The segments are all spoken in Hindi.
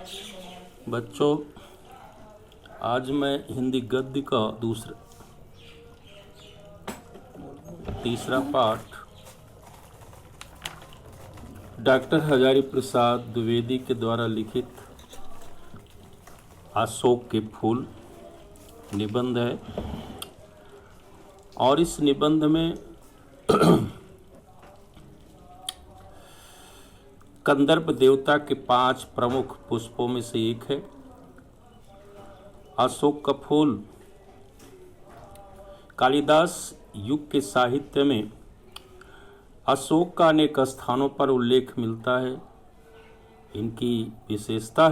बच्चों, आज मैं हिंदी गद्य का तीसरा पाठ डॉक्टर हजारी प्रसाद द्विवेदी के द्वारा लिखित अशोक के फूल निबंध है। और इस निबंध में कंदर्प देवता के 5 प्रमुख पुष्पों में से एक है अशोक का फूल। कालिदास युग के साहित्य में अशोक का अनेक स्थानों पर उल्लेख मिलता है। इनकी विशेषता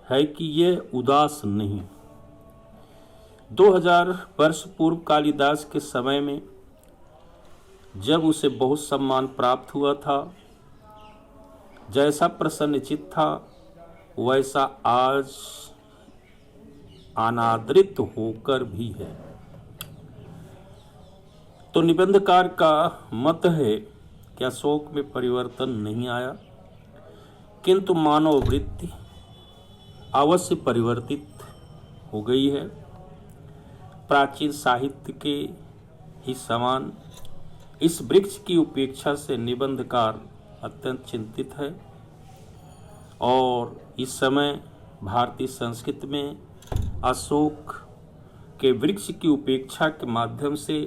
है कि यह उदास नहीं। 2000 वर्ष पूर्व कालिदास के समय में जब उसे बहुत सम्मान प्राप्त हुआ था, जैसा प्रसन्नचित्त था वैसा आज अनादरित होकर भी है। तो निबंधकार का मत है कि अशोक में परिवर्तन नहीं आया, किंतु मानव वृत्ति अवश्य परिवर्तित हो गई है। प्राचीन साहित्य के ही समान इस वृक्ष की उपेक्षा से निबंधकार अत्यंत चिंतित है और इस समय भारतीय संस्कृति में अशोक के वृक्ष की उपेक्षा के माध्यम से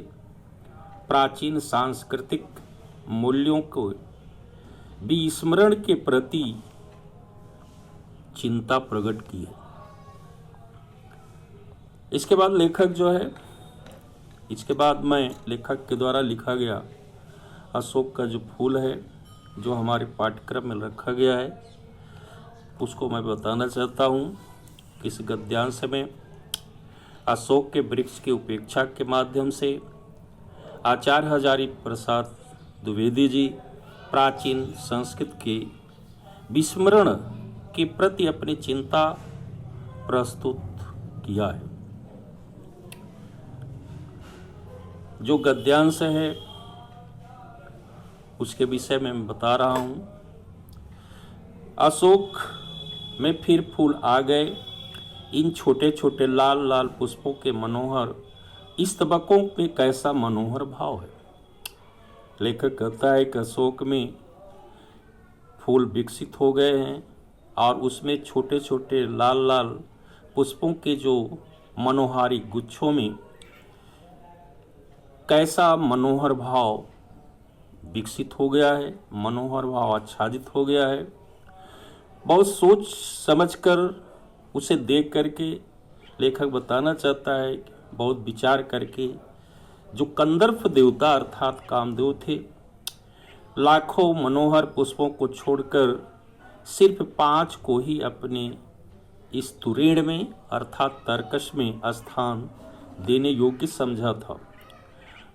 प्राचीन सांस्कृतिक मूल्यों को विस्मरण के प्रति चिंता प्रकट की है। इसके बाद लेखक के द्वारा लिखा गया अशोक का जो फूल है, जो हमारे पाठ्यक्रम में रखा गया है, उसको मैं बताना चाहता हूँ। इस गद्यांश में अशोक के वृक्ष की उपेक्षा के माध्यम से आचार्य हजारी प्रसाद द्विवेदी जी प्राचीन संस्कृत के विस्मरण के प्रति अपनी चिंता प्रस्तुत किया है। जो गद्यांश है उसके विषय में मैं बता रहा हूँ। अशोक में फिर फूल आ गए, इन छोटे छोटे लाल लाल पुष्पों के मनोहर स्तबकों में कैसा मनोहर भाव है। लेखक कहता है कि अशोक में फूल विकसित हो गए हैं और उसमें छोटे छोटे लाल लाल पुष्पों के जो मनोहारी गुच्छों में कैसा मनोहर भाव विकसित हो गया है, मनोहर भाव आच्छादित हो गया है। बहुत सोच समझकर उसे देख करके लेखक बताना चाहता है कि बहुत विचार करके जो कंदर्प देवता अर्थात कामदेव थे, लाखों मनोहर पुष्पों को छोड़कर सिर्फ 5 को ही अपने इस तुरीण में अर्थात तर्कश में स्थान देने योग्य समझा था।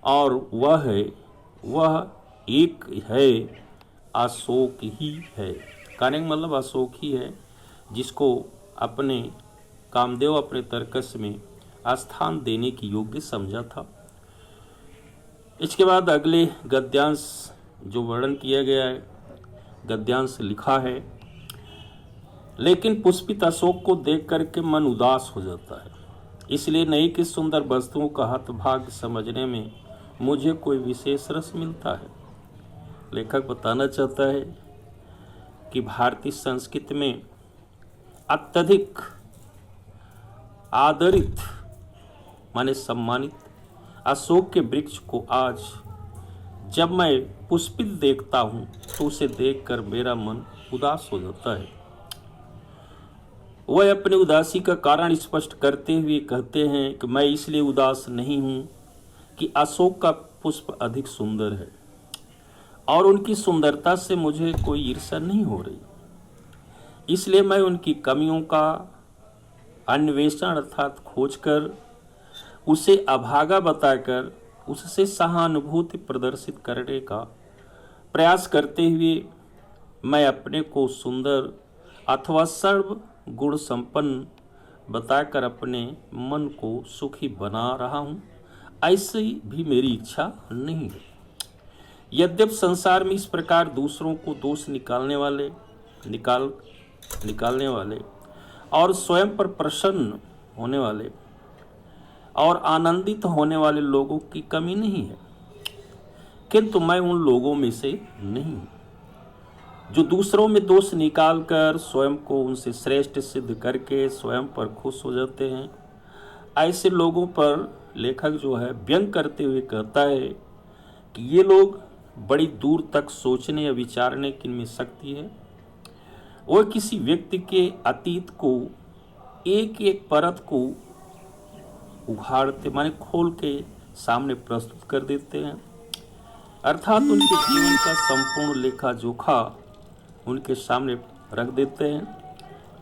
और वह एक है अशोक ही है। कहने का मतलब अशोक ही है जिसको अपने कामदेव अपने तर्कश में स्थान देने की योग्य समझा था। इसके बाद अगले गद्यांश जो वर्णन किया गया है, गद्यांश लिखा है, लेकिन पुष्पित अशोक को देख करके मन उदास हो जाता है, इसलिए नहीं कि सुंदर वस्तुओं का हतभाग्य समझने में मुझे कोई विशेष रस मिलता है। लेखक बताना चाहता है कि भारतीय संस्कृति में अत्यधिक आदरित माने सम्मानित अशोक के वृक्ष को आज जब मैं पुष्पित देखता हूँ तो उसे देखकर मेरा मन उदास हो जाता है। वह अपनी उदासी का कारण स्पष्ट करते हुए कहते हैं कि मैं इसलिए उदास नहीं हूँ कि अशोक का पुष्प अधिक सुंदर है और उनकी सुंदरता से मुझे कोई ईर्ष्या नहीं हो रही, इसलिए मैं उनकी कमियों का अन्वेषण अर्थात खोज कर उसे अभागा बताकर उससे सहानुभूति प्रदर्शित करने का प्रयास करते हुए मैं अपने को सुंदर अथवा सर्व गुण संपन्न बताकर अपने मन को सुखी बना रहा हूँ। ऐसी भी मेरी इच्छा नहीं है। यद्यपि संसार में इस प्रकार दूसरों को दोष निकाल निकालने वाले और स्वयं पर प्रसन्न होने वाले और आनंदित होने वाले लोगों की कमी नहीं है, किंतु मैं उन लोगों में से नहीं हूँ जो दूसरों में दोष निकालकर स्वयं को उनसे श्रेष्ठ सिद्ध करके स्वयं पर खुश हो जाते हैं। ऐसे लोगों पर लेखक जो है व्यंग करते हुए कहता है कि ये लोग बड़ी दूर तक सोचने या विचारने की इनमें शक्ति है। वो किसी व्यक्ति के अतीत को एक एक परत को उघाड़ते माने खोल के सामने प्रस्तुत कर देते हैं, अर्थात उनके जीवन का संपूर्ण लेखा जोखा उनके सामने रख देते हैं।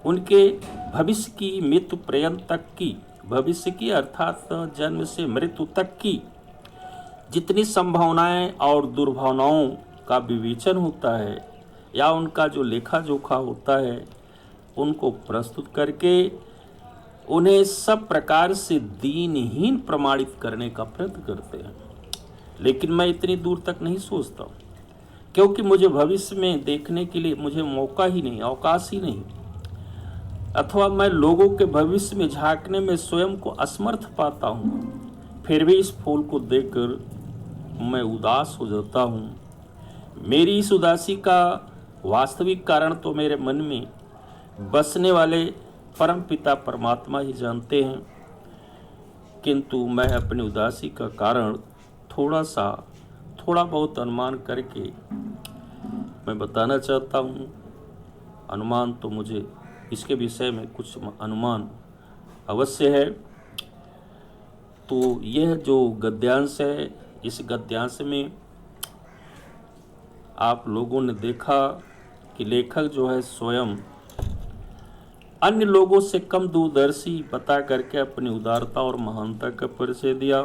उनके भविष्य की मृत्यु पर्यंत तक की, भविष्य की अर्थात जन्म से मृत्यु तक की जितनी संभावनाएं और दुर्भावनाओं का विवेचन होता है या उनका जो लेखा जोखा होता है, उनको प्रस्तुत करके उन्हें सब प्रकार से दीनहीन प्रमाणित करने का प्रयत्न करते हैं। लेकिन मैं इतनी दूर तक नहीं सोचता, क्योंकि मुझे भविष्य में देखने के लिए मुझे मौका ही नहीं, अवकाश ही नहीं, अथवा मैं लोगों के भविष्य में झांकने में स्वयं को असमर्थ पाता हूँ। फिर भी इस फूल को देखकर मैं उदास हो जाता हूँ। मेरी इस उदासी का वास्तविक कारण तो मेरे मन में बसने वाले परम पिता परमात्मा ही जानते हैं, किंतु मैं अपनी उदासी का कारण थोड़ा बहुत अनुमान करके मैं बताना चाहता हूँ। अनुमान तो मुझे इसके विषय में कुछ अनुमान अवश्य है। तो यह जो गद्यांश है, इस गद्यांश में आप लोगों ने देखा कि लेखक जो है स्वयं अन्य लोगों से कम दूरदर्शी बता करके अपनी उदारता और महानता का परिचय दिया।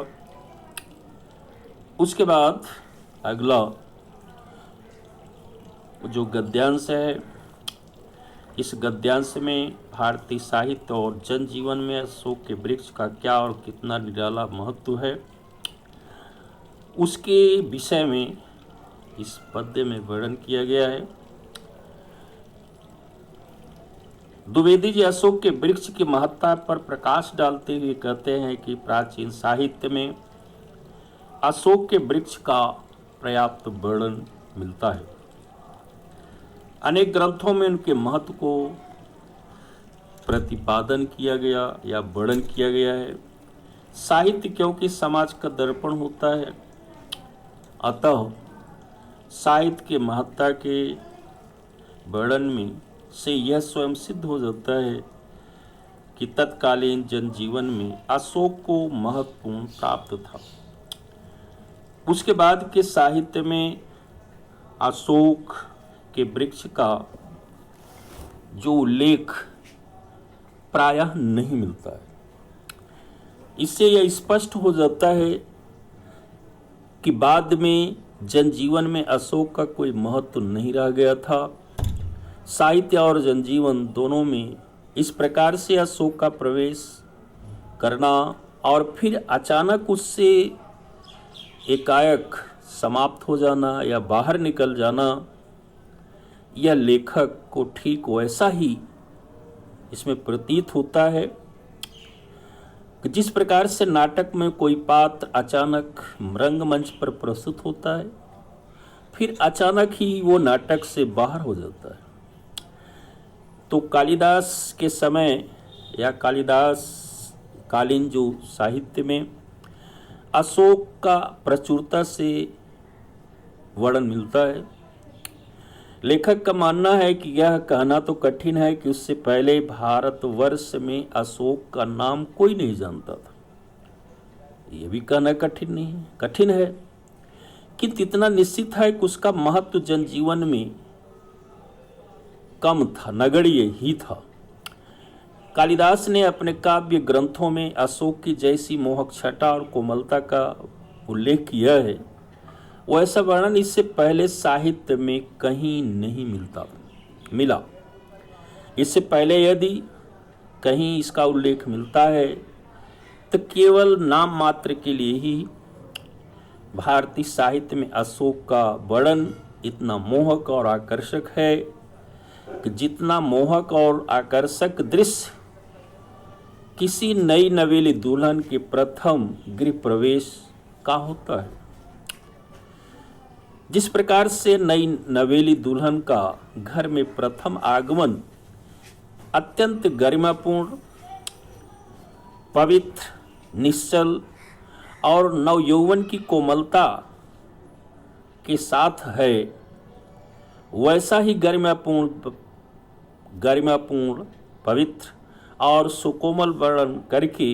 उसके बाद अगला जो गद्यांश है, इस गद्यांश में भारतीय साहित्य और जनजीवन में अशोक के वृक्ष का क्या और कितना निराला महत्व है, उसके विषय में इस पद्य में वर्णन किया गया है। द्विवेदी जी अशोक के वृक्ष की महत्ता पर प्रकाश डालते हुए कहते हैं कि प्राचीन साहित्य में अशोक के वृक्ष का पर्याप्त वर्णन मिलता है। अनेक ग्रंथों में उनके महत्व को प्रतिपादन किया गया या वर्णन किया गया है। साहित्य क्योंकि समाज का दर्पण होता है, अतः साहित्य के महत्ता के वर्णन में से यह स्वयं सिद्ध हो जाता है कि तत्कालीन जनजीवन में अशोक को महत्वपूर्ण प्राप्त था। उसके बाद के साहित्य में अशोक के वृक्ष का जो उल्लेख प्रायः नहीं मिलता है। इससे यह स्पष्ट हो जाता है कि बाद में जनजीवन में अशोक का कोई महत्व नहीं रह गया था। साहित्य और जनजीवन दोनों में इस प्रकार से अशोक का प्रवेश करना और फिर अचानक उससे एकाएक समाप्त हो जाना या बाहर निकल जाना, यह लेखक को ठीक वैसा ही इसमें प्रतीत होता है कि जिस प्रकार से नाटक में कोई पात्र अचानक रंगमंच पर प्रस्तुत होता है, फिर अचानक ही वो नाटक से बाहर हो जाता है। तो कालिदास के समय या कालिदास कालीन जो साहित्य में अशोक का प्रचुरता से वर्णन मिलता है। लेखक का मानना है कि यह कहना तो कठिन है कि उससे पहले भारतवर्ष में अशोक का नाम कोई नहीं जानता था। यह भी कहना कठिन है, किंतु इतना निश्चित है कि उसका महत्व जनजीवन में कम था, नगण्य ही था। कालिदास ने अपने काव्य ग्रंथों में अशोक की जैसी मोहक छटा और कोमलता का उल्लेख किया है, वैसा वर्णन इससे पहले साहित्य में कहीं नहीं मिला। इससे पहले यदि कहीं इसका उल्लेख मिलता है तो केवल नाम मात्र के लिए ही। भारतीय साहित्य में अशोक का वर्णन इतना मोहक और आकर्षक है कि जितना मोहक और आकर्षक दृश्य किसी नई नवेली दुल्हन के प्रथम गृह प्रवेश का होता है, जिस प्रकार से नई नवेली दुल्हन का घर में प्रथम आगमन अत्यंत गरिमापूर्ण, पवित्र, निश्चल और नवयौवन की कोमलता के साथ है, वैसा ही गरिमापूर्ण, पवित्र और सुकोमल वर्णन करके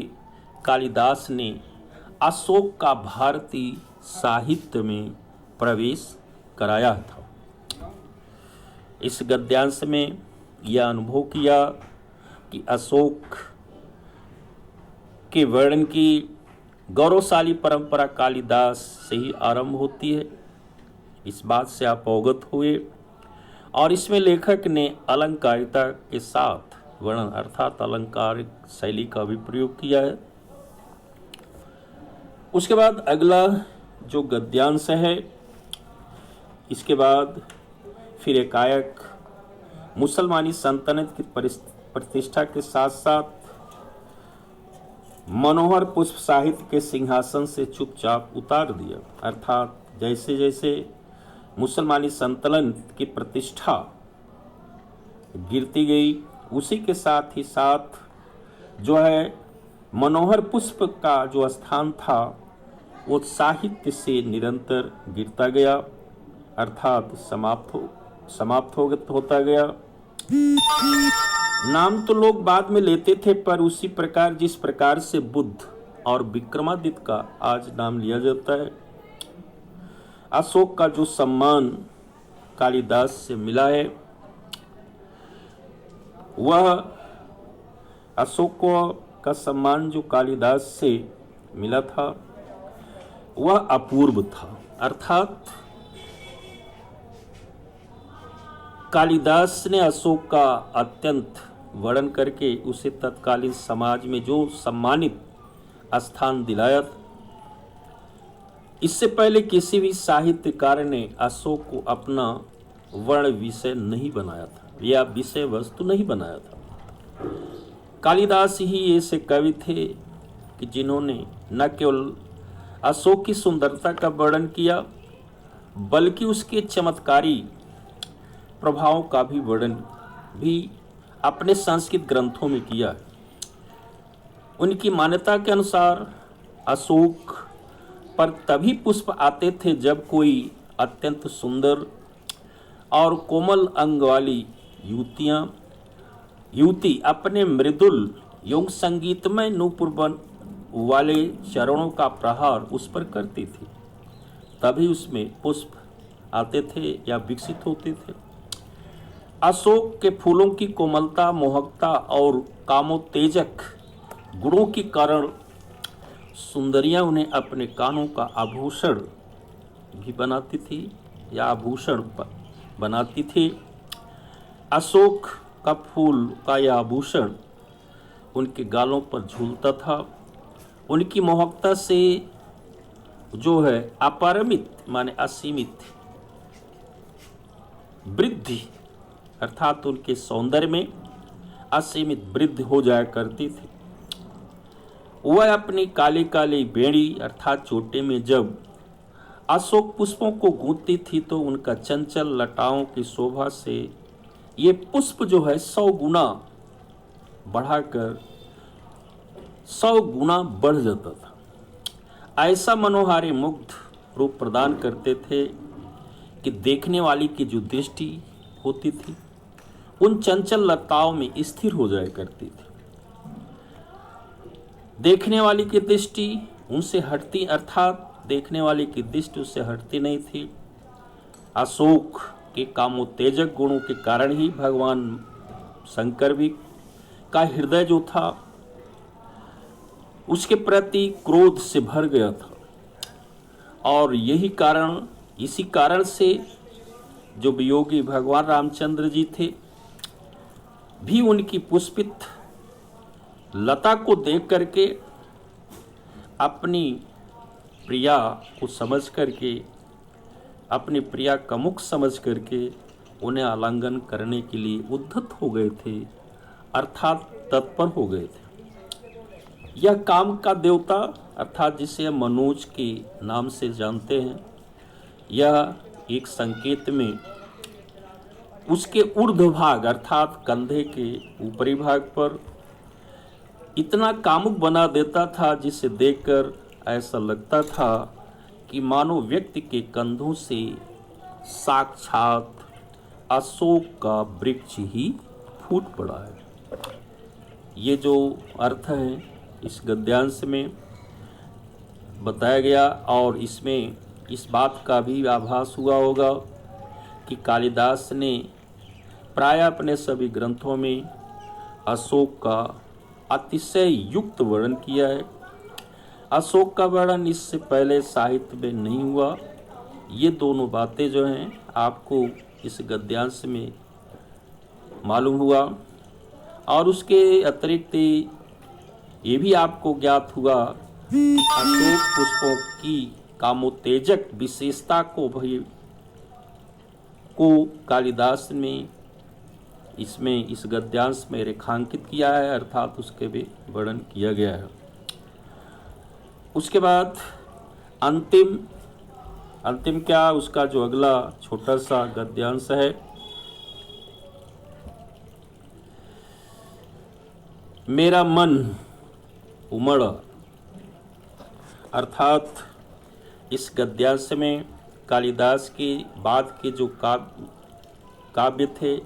कालिदास ने अशोक का भारतीय साहित्य में प्रवेश कराया था। इस गद्यांश में यह अनुभव किया कि अशोक के वर्णन की गौरवशाली परंपरा कालिदास से ही आरंभ होती है। इस बात से आप अवगत हुए और इसमें लेखक ने अलंकारिता के साथ वर्णन अर्थात अलंकारिक शैली का भी प्रयोग किया है। उसके बाद अगला जो गद्यांश है, इसके बाद फिर एकाएक मुसलमानी सल्तनत की प्रतिष्ठा के साथ साथ मनोहर पुष्प साहित्य के सिंहासन से चुपचाप उतार दिया, अर्थात जैसे जैसे मुसलमानी सल्तनत की प्रतिष्ठा गिरती गई, उसी के साथ ही साथ जो है मनोहर पुष्प का जो स्थान था वो साहित्य से निरंतर गिरता गया, अर्थात समाप्त होता गया। नाम तो लोग बाद में लेते थे, पर उसी प्रकार जिस प्रकार से बुद्ध और विक्रमादित्य का आज नाम लिया जाता है, अशोक का जो सम्मान कालिदास से मिला है, वह अशोक का सम्मान जो कालिदास से मिला था वह अपूर्व था। अर्थात कालिदास ने अशोक का अत्यंत वर्णन करके उसे तत्कालीन समाज में जो सम्मानित स्थान दिलाया था, इससे पहले किसी भी साहित्यकार ने अशोक को अपना वर्ण विषय नहीं बनाया था या विषय वस्तु नहीं बनाया था। कालिदास ही ऐसे कवि थे कि जिन्होंने न केवल अशोक की सुंदरता का वर्णन किया बल्कि उसके चमत्कारी प्रभावों का भी वर्णन भी अपने संस्कृत ग्रंथों में किया। उनकी मान्यता के अनुसार अशोक पर तभी पुष्प आते थे जब कोई अत्यंत सुंदर और कोमल अंग वाली युवती अपने मृदुल एवं संगीतमय नूपुर वाले चरणों का प्रहार उस पर करती थी, तभी उसमें पुष्प आते थे या विकसित होते थे। अशोक के फूलों की कोमलता, मोहकता और कामोत्तेजक गुणों के कारण सुंदरियां उन्हें अपने कानों का आभूषण भी बनाती थी या आभूषण बनाती थी। अशोक का फूल का यह आभूषण उनके गालों पर झूलता था। उनकी मोहकता से जो है अपरिमित माने असीमित वृद्धि, अर्थात उनके सौंदर्य में असीमित वृद्धि हो जाया करती थी। वह अपनी काली काली बेड़ी अर्थात चोटे में जब अशोक पुष्पों को गूंथती थी तो उनका चंचल लताओं की शोभा से ये पुष्प जो है 100 गुना बढ़ाकर 100 गुना बढ़ जाता था। ऐसा मनोहारी मुग्ध रूप प्रदान करते थे कि देखने वाली की जो दृष्टि होती थी उन चंचल लताओं में स्थिर हो जाया करती थी। देखने वाली की दृष्टि उनसे हटती, अर्थात देखने वाले की दृष्टि उससे हटती नहीं थी। अशोक के कामोत्तेजक गुणों के कारण ही भगवान शंकर भी का हृदय जो था उसके प्रति क्रोध से भर गया था, और इसी कारण से जो वियोगी भगवान रामचंद्र जी थे भी उनकी पुष्पित लता को देख करके अपनी प्रिया को समझ करके, अपनी प्रिया का मुख समझ करके उन्हें आलिंगन करने के लिए उद्धत हो गए थे, अर्थात तत्पर हो गए थे। यह काम का देवता अर्थात जिसे हम मनोज के नाम से जानते हैं, यह एक संकेत में उसके ऊर्ध्व भाग अर्थात कंधे के ऊपरी भाग पर इतना कामुक बना देता था, जिसे देखकर ऐसा लगता था कि मानो व्यक्ति के कंधों से साक्षात अशोक का वृक्ष ही फूट पड़ा है। ये जो अर्थ है इस गद्यांश में बताया गया, और इसमें इस बात का भी आभास हुआ होगा कि कालिदास ने प्राय अपने सभी ग्रंथों में अशोक का अतिशय युक्त वर्णन किया है। अशोक का वर्णन इससे पहले साहित्य में नहीं हुआ। ये दोनों बातें जो हैं आपको इस गद्यांश में मालूम हुआ, और उसके अतिरिक्त ये भी आपको ज्ञात हुआ कि अशोक पुष्पों की कामोत्तेजक विशेषता को कालिदास ने इसमें इस गद्यांश में रेखांकित किया है, अर्थात उसके भी वर्णन किया गया है। उसके बाद अंतिम क्या, उसका जो अगला छोटा सा गद्यांश है, मेरा मन उमड़, अर्थात इस गद्यांश में कालिदास के बाद के जो काव्य थे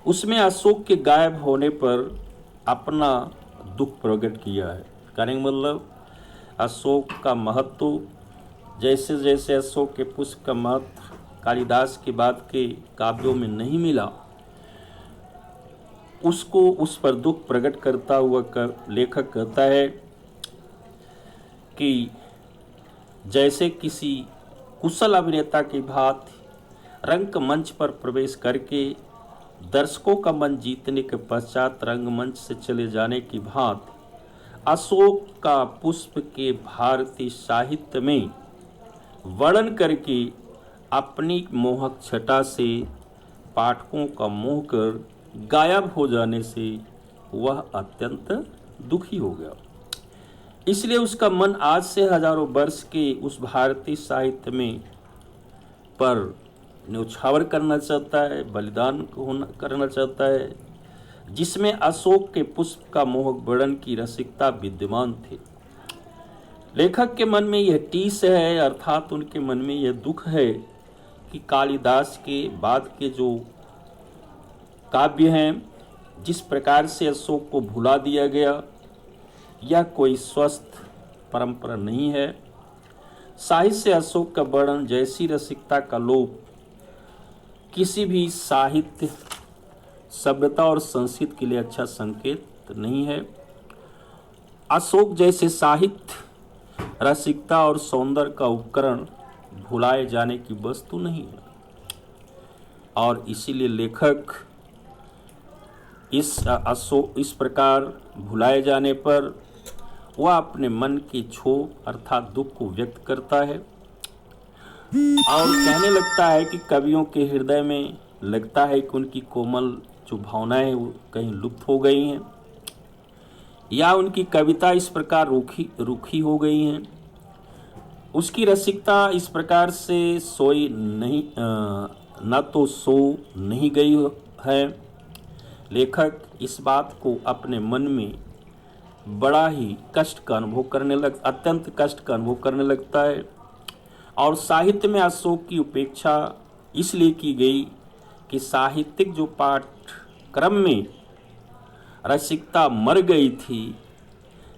उसमें अशोक के गायब होने पर अपना दुख प्रकट किया है। कहने का मतलब अशोक का महत्व, जैसे जैसे अशोक के पुष्प का महत्व कालिदास के बाद के काव्यों में नहीं मिला, उसको उस पर दुख प्रकट करता हुआ लेखक कहता है कि जैसे किसी कुशल अभिनेता की भांति रंगमंच पर प्रवेश करके दर्शकों का मन जीतने के पश्चात रंगमंच से चले जाने की भांति अशोक का पुष्प के भारतीय साहित्य में वर्णन करके अपनी मोहक छटा से पाठकों का मोह कर गायब हो जाने से वह अत्यंत दुखी हो गया। इसलिए उसका मन आज से हजारों वर्ष के उस भारतीय साहित्य में पर न्यौछावर करना चाहता है, बलिदान करना चाहता है, जिसमें अशोक के पुष्प का मोहक वर्णन की रसिकता विद्यमान थी। लेखक के मन में यह टीस है, अर्थात उनके मन में यह दुख है कि कालिदास के बाद के जो काव्य हैं, जिस प्रकार से अशोक को भुला दिया गया, यह कोई स्वस्थ परंपरा नहीं है। साहित्य से अशोक का वर्णन जैसी रसिकता का लोप किसी भी साहित्य, सभ्यता और संस्कृति के लिए अच्छा संकेत नहीं है। अशोक जैसे साहित्य, रसिकता और सौंदर्य का उपकरण भुलाए जाने की वस्तु नहीं है, और इसीलिए लेखक इस प्रकार भुलाए जाने पर वह अपने मन की क्षोभ अर्थात दुख को व्यक्त करता है, और कहने लगता है कि कवियों के हृदय में लगता है कि उनकी कोमल जो भावनाएं हैं वो कहीं लुप्त हो गई हैं, या उनकी कविता इस प्रकार रूखी हो गई हैं, उसकी रसिकता इस प्रकार से सोई नहीं न तो सो नहीं गई है। लेखक इस बात को अपने मन में बड़ा ही अत्यंत कष्ट का अनुभव करने लगता है, और साहित्य में अशोक की उपेक्षा इसलिए की गई कि साहित्यिक जो पाठ्यक्रम में रसिकता मर गई थी,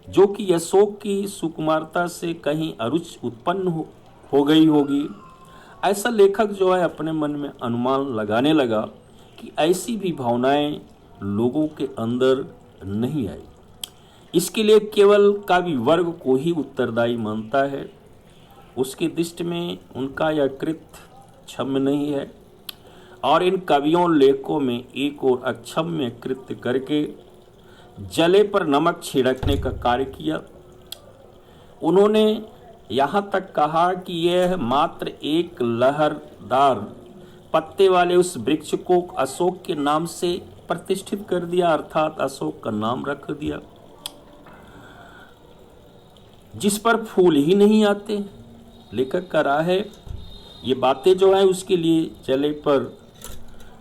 जो कि अशोक की सुकुमारता से कहीं अरुचि उत्पन्न हो गई होगी। ऐसा लेखक जो है अपने मन में अनुमान लगाने लगा कि ऐसी भी भावनाएं लोगों के अंदर नहीं आई। इसके लिए केवल कवि वर्ग को ही उत्तरदायी मानता है। उसकी दृष्टि में उनका यह कृत्य क्षम्य नहीं है, और इन कवियों लेखकों में एक और अक्षम्य कृत्य करके जले पर नमक छिड़कने का कार्य किया। उन्होंने यहाँ तक कहा कि यह मात्र एक लहरदार पत्ते वाले उस वृक्ष को अशोक के नाम से प्रतिष्ठित कर दिया, अर्थात अशोक का नाम रख दिया। जिस पर फूल ही नहीं आते, लेखक कह रहा है ये बातें जो है उसके लिए जले पर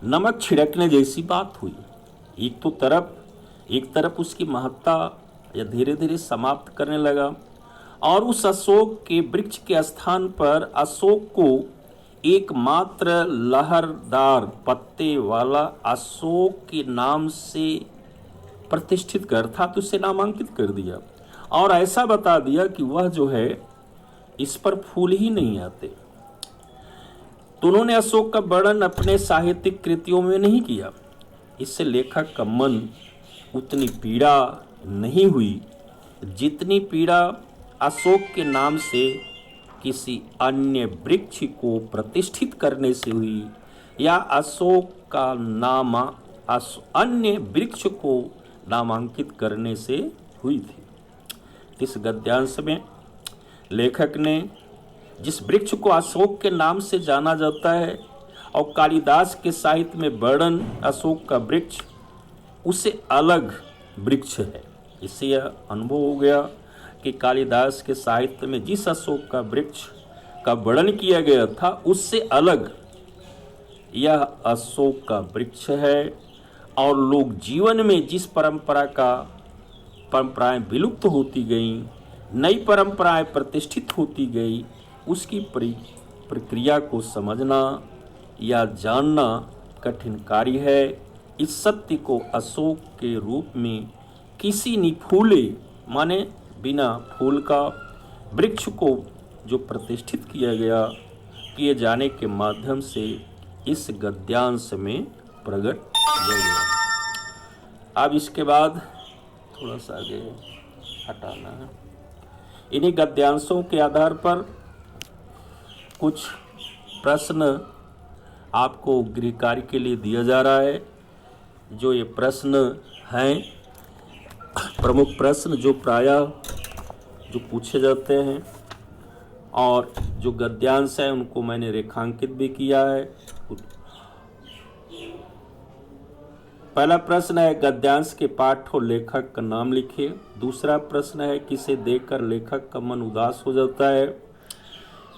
नमक छिड़कने जैसी बात हुई। एक तरफ उसकी महत्ता या धीरे धीरे समाप्त करने लगा और उस अशोक के वृक्ष के स्थान पर अशोक को एकमात्र लहरदार पत्ते वाला अशोक के नाम से प्रतिष्ठित कर था, तो उसे नामांकित कर दिया और ऐसा बता दिया कि वह जो है इस पर फूल ही नहीं आते। तो उन्होंने अशोक का वर्णन अपने साहित्यिक कृतियों में नहीं किया। इससे लेखक का मन उतनी पीड़ा नहीं हुई जितनी पीड़ा अशोक के नाम से किसी अन्य वृक्ष को प्रतिष्ठित करने से हुई या अशोक का नाम अन्य वृक्ष को नामांकित करने से हुई थी। इस गद्यांश में लेखक ने जिस वृक्ष को अशोक के नाम से जाना जाता है और कालिदास के साहित्य में वर्णन अशोक का वृक्ष उससे अलग वृक्ष है। इससे यह अनुभव हो गया कि कालिदास के साहित्य में जिस अशोक का वृक्ष का वर्णन किया गया था उससे अलग यह अशोक का वृक्ष है। और लोग जीवन में जिस परंपराएं विलुप्त होती गईं, नई परंपराएं प्रतिष्ठित होती गई, उसकी प्रक्रिया को समझना या जानना कठिन कार्य है। इस सत्य को अशोक के रूप में किसी निफूले माने बिना फूल का वृक्ष को जो प्रतिष्ठित किए जाने के माध्यम से इस गद्यांश में प्रकट किया गया। अब इसके बाद थोड़ा सा आगे हटाना है। इन्हीं गद्यांशों के आधार पर कुछ प्रश्न आपको गृह कार्य के लिए दिया जा रहा है। जो ये प्रश्न हैं, प्रमुख प्रश्न जो प्रायः जो पूछे जाते हैं और जो गद्यांश है उनको मैंने रेखांकित भी किया है। पहला प्रश्न है गद्यांश के पाठ और लेखक का नाम लिखिए। दूसरा प्रश्न है किसे देखकर लेखक का मन उदास हो जाता है।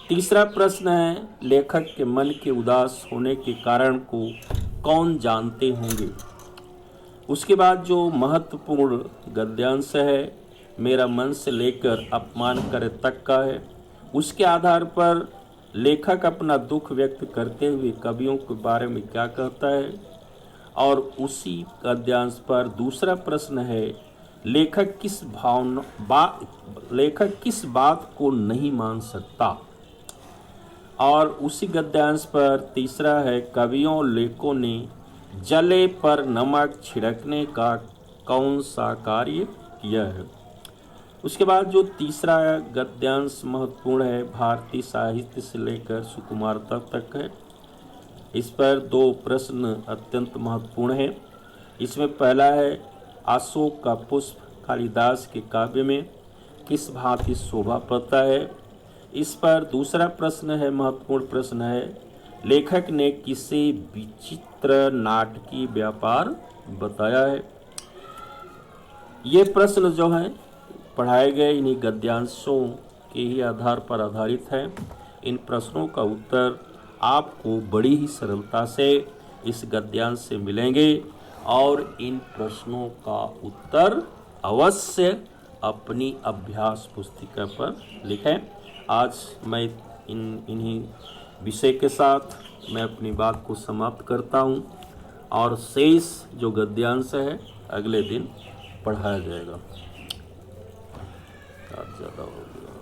तीसरा प्रश्न है लेखक के मन के उदास होने के कारण को कौन जानते होंगे। उसके बाद जो महत्वपूर्ण गद्यांश है मेरा मन से लेकर अपमान करे तक का है। उसके आधार पर लेखक अपना दुख व्यक्त करते हुए कवियों के बारे में क्या कहता है। और उसी गद्यांश पर दूसरा प्रश्न है लेखक किस बात को नहीं मान सकता। और उसी गद्यांश पर तीसरा है कवियों और लेखकों ने जले पर नमक छिड़कने का कौन सा कार्य किया है। उसके बाद जो तीसरा गद्यांश महत्वपूर्ण है भारतीय साहित्य से लेकर सुकुमारता तक है। इस पर दो प्रश्न अत्यंत महत्वपूर्ण हैं। इसमें पहला है अशोक का पुष्प कालिदास के काव्य में किस भांति शोभा पाता है। इस पर दूसरा प्रश्न है महत्वपूर्ण प्रश्न है लेखक ने किसे विचित्र नाटकीय व्यापार बताया है। ये प्रश्न जो हैं पढ़ाए गए इन्हीं गद्यांशों के ही आधार पर आधारित है। इन प्रश्नों का उत्तर आपको बड़ी ही सरलता से इस गद्यांश से मिलेंगे और इन प्रश्नों का उत्तर अवश्य अपनी अभ्यास पुस्तिका पर लिखें। आज मैं इन्हीं विषय के साथ मैं अपनी बात को समाप्त करता हूं और शेष जो गद्यांश है अगले दिन पढ़ाया जाएगा। ज़्यादा हो गया।